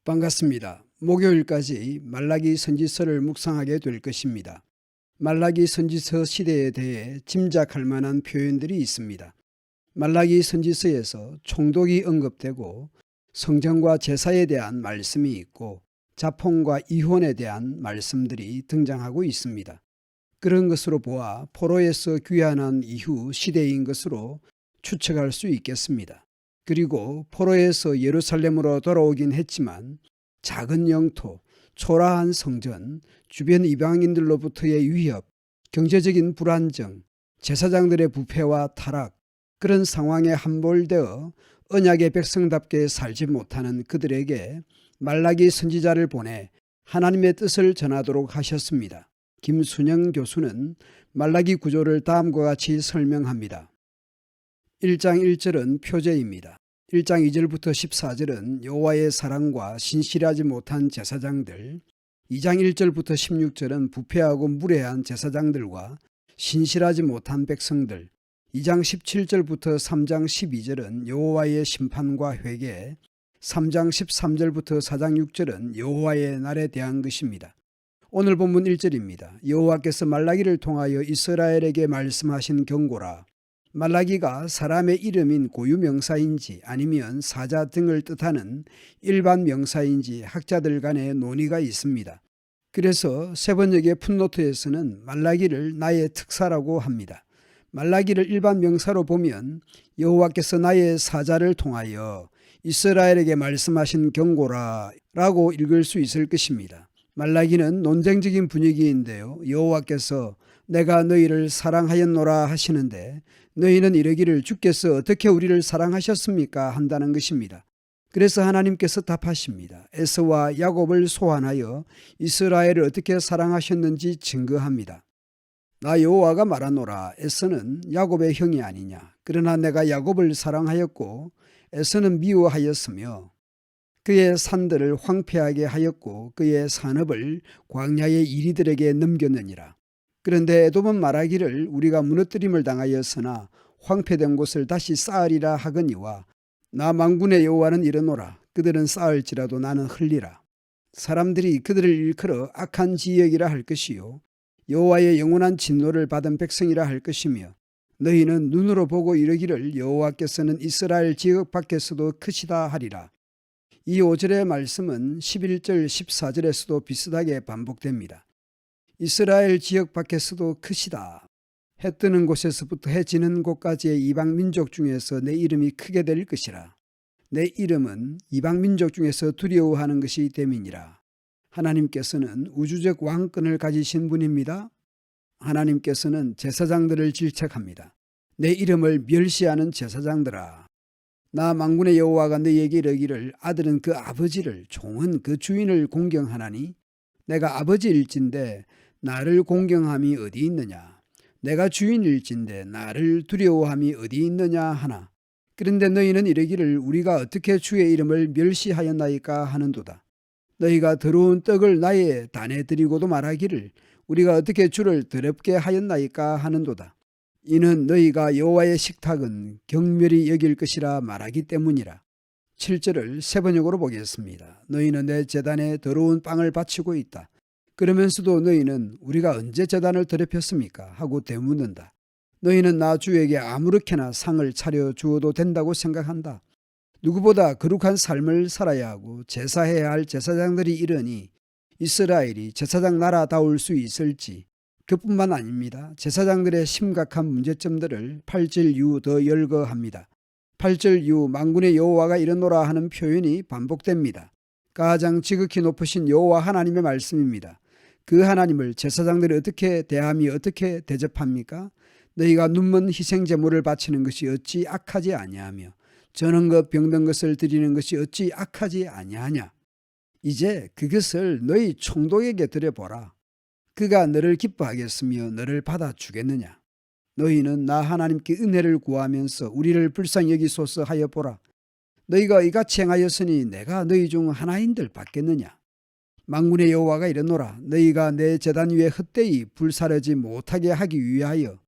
반갑습니다. 목요일까지 말라기 선지서를 묵상하게 될 것입니다. 말라기 선지서 시대에 대해 짐작할 만한 표현들이 있습니다. 말라기 선지서에서 총독이 언급되고 성전과 제사에 대한 말씀이 있고 자fon과 이혼에 대한 말씀들이 등장하고 있습니다. 그런 것으로 보아 포로에서 귀환한 이후 시대인 것으로 추측할 수 있겠습니다. 그리고 포로에서 예루살렘으로 돌아오긴 했지만 작은 영토, 초라한 성전, 주변 이방인들로부터의 위협, 경제적인 불안정, 제사장들의 부패와 타락, 그런 상황에 함몰되어 언약의 백성답게 살지 못하는 그들에게 말라기 선지자를 보내 하나님의 뜻을 전하도록 하셨습니다. 김순영 교수는 말라기 구조를 다음과 같이 설명합니다. 1장 1절은 표제입니다. 1장 2절부터 14절은 여호와의 사랑과 신실하지 못한 제사장들, 2장 1절부터 16절은 부패하고 무례한 제사장들과 신실하지 못한 백성들, 2장 17절부터 3장 12절은 여호와의 심판과 회개, 3장 13절부터 4장 6절은 여호와의 날에 대한 것입니다. 오늘 본문 1절입니다. 여호와께서 말라기를 통하여 이스라엘에게 말씀하신 경고라. 말라기가 사람의 이름인 고유 명사인지 아니면 사자 등을 뜻하는 일반 명사인지 학자들 간에 논의가 있습니다. 그래서 세번역의 풋노트에서는 말라기를 나의 특사라고 합니다. 말라기를 일반 명사로 보면 여호와께서 나의 사자를 통하여 이스라엘에게 말씀하신 경고라 라고 읽을 수 있을 것입니다. 말라기는 논쟁적인 분위기인데요. 여호와께서 내가 너희를 사랑하였노라 하시는데 너희는 이르기를 주께서 어떻게 우리를 사랑하셨습니까? 한다는 것입니다. 그래서 하나님께서 답하십니다. 에서와 야곱을 소환하여 이스라엘을 어떻게 사랑하셨는지 증거합니다. 나 여호와가 말하노라. 에서는 야곱의 형이 아니냐. 그러나 내가 야곱을 사랑하였고 에서는 미워하였으며 그의 산들을 황폐하게 하였고 그의 산업을 광야의 이리들에게 넘겼느니라. 그런데 에돔은 말하기를 우리가 무너뜨림을 당하였으나 황폐된 곳을 다시 쌓으리라 하거니와 나 만군의 여호와는 이르노라. 그들은 쌓을지라도 나는 흘리라. 사람들이 그들을 일컬어 악한 지역이라 할 것이요 여호와의 영원한 진노를 받은 백성이라 할 것이며 너희는 눈으로 보고 이르기를 여호와께서는 이스라엘 지역 밖에서도 크시다 하리라. 이 5절의 말씀은 11절 14절에서도 비슷하게 반복됩니다. 이스라엘 지역 밖에서도 크시다. 해 뜨는 곳에서부터 해 지는 곳까지의 이방 민족 중에서 내 이름이 크게 될 것이라. 내 이름은 이방 민족 중에서 두려워하는 것이 됨이니라. 하나님께서는 우주적 왕권을 가지신 분입니다. 하나님께서는 제사장들을 질책합니다. 내 이름을 멸시하는 제사장들아. 나 만군의 여호와가 너희에게 이르기를 아들은 그 아버지를 종은 그 주인을 공경하나니 내가 아버지일진데 나를 공경함이 어디 있느냐. 내가 주인일진데 나를 두려워함이 어디 있느냐 하나. 그런데 너희는 이르기를 우리가 어떻게 주의 이름을 멸시하였나이까 하는도다. 너희가 더러운 떡을 나의 단에 드리고도 말하기를 우리가 어떻게 주를 더럽게 하였나이까 하는도다. 이는 너희가 여호와의 식탁은 경멸히 여길 것이라 말하기 때문이라. 7절을 세번역으로 보겠습니다. 너희는 내 제단에 더러운 빵을 바치고 있다. 그러면서도 너희는 우리가 언제 제단을 더럽혔습니까? 하고 되묻는다. 너희는 나 주에게 아무렇게나 상을 차려 주어도 된다고 생각한다. 누구보다 거룩한 삶을 살아야 하고 제사해야 할 제사장들이 이르니 이스라엘이 제사장 나라다울 수 있을지 그뿐만 아닙니다. 제사장들의 심각한 문제점들을 8절 이후 더 열거합니다. 8절 이후 만군의 여호와가 이르노라 하는 표현이 반복됩니다. 가장 지극히 높으신 여호와 하나님의 말씀입니다. 그 하나님을 제사장들이 어떻게 대함이 어떻게 대접합니까? 너희가 눈먼 희생제물을 바치는 것이 어찌 악하지 아니하며 저는 것 병든 것을 드리는 것이 어찌 악하지 아니하냐. 이제 그것을 너희 총독에게 드려보라. 그가 너를 기뻐하겠으며 너를 받아주겠느냐. 너희는 나 하나님께 은혜를 구하면서 우리를 불쌍히 여기소서 하여 보라. 너희가 이같이 행하였으니 내가 너희 중 하나인들 받겠느냐. 만군의 여호와가 이르노라. 너희가 내 제단 위에 헛되이 불사르지 못하게 하기 위하여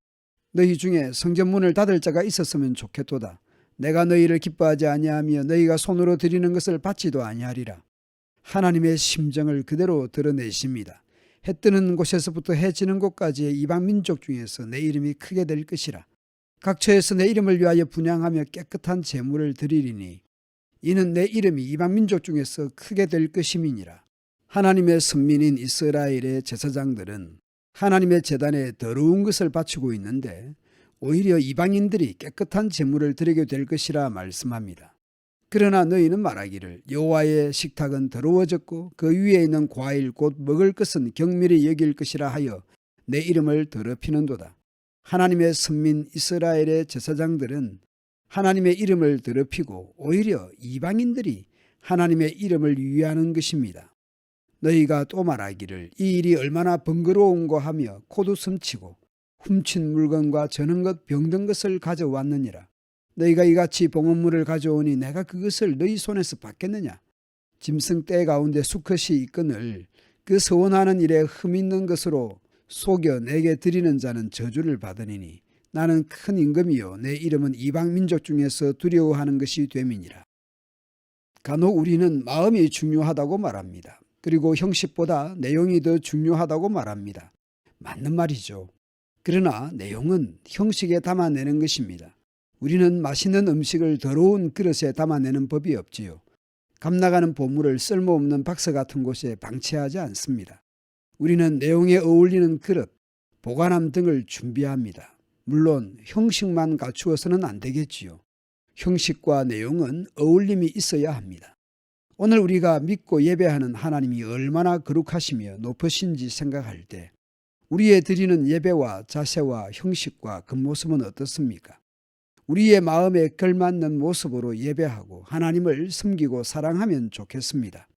너희 중에 성전문을 닫을 자가 있었으면 좋겠도다. 내가 너희를 기뻐하지 아니하며 너희가 손으로 드리는 것을 받지도 아니하리라. 하나님의 심정을 그대로 드러내십니다. 해 뜨는 곳에서부터 해 지는 곳까지의 이방 민족 중에서 내 이름이 크게 될 것이라. 각 처에서 내 이름을 위하여 분향하며 깨끗한 제물을 드리리니 이는 내 이름이 이방 민족 중에서 크게 될 것임이니라. 하나님의 선민인 이스라엘의 제사장들은 하나님의 제단에 더러운 것을 바치고 있는데 오히려 이방인들이 깨끗한 제물을 드리게 될 것이라 말씀합니다. 그러나 너희는 말하기를 여호와의 식탁은 더러워졌고 그 위에 있는 과일 곧 먹을 것은 경밀히 여길 것이라 하여 내 이름을 더럽히는도다. 하나님의 선민 이스라엘의 제사장들은 하나님의 이름을 더럽히고 오히려 이방인들이 하나님의 이름을 유의하는 것입니다. 너희가 또 말하기를 이 일이 얼마나 번거로운고 하며 코웃음치고 훔친 물건과 저는 것 병든 것을 가져왔느니라. 너희가 이같이 봉헌물을 가져오니 내가 그것을 너희 손에서 받겠느냐. 짐승 떼 가운데 수컷이 있거늘 그 서원하는 일에 흠 있는 것으로 속여 내게 드리는 자는 저주를 받으리니 나는 큰 임금이요 내 이름은 이방 민족 중에서 두려워하는 것이 됨이니라. 간혹 우리는 마음이 중요하다고 말합니다. 그리고 형식보다 내용이 더 중요하다고 말합니다. 맞는 말이죠. 그러나 내용은 형식에 담아내는 것입니다. 우리는 맛있는 음식을 더러운 그릇에 담아내는 법이 없지요. 값나가는 보물을 쓸모없는 박스 같은 곳에 방치하지 않습니다. 우리는 내용에 어울리는 그릇, 보관함 등을 준비합니다. 물론 형식만 갖추어서는 안 되겠지요. 형식과 내용은 어울림이 있어야 합니다. 오늘 우리가 믿고 예배하는 하나님이 얼마나 거룩하시며 높으신지 생각할 때 우리의 드리는 예배와 자세와 형식과 겉모습은 어떻습니까? 우리의 마음에 걸맞는 모습으로 예배하고 하나님을 섬기고 사랑하면 좋겠습니다.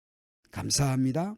감사합니다.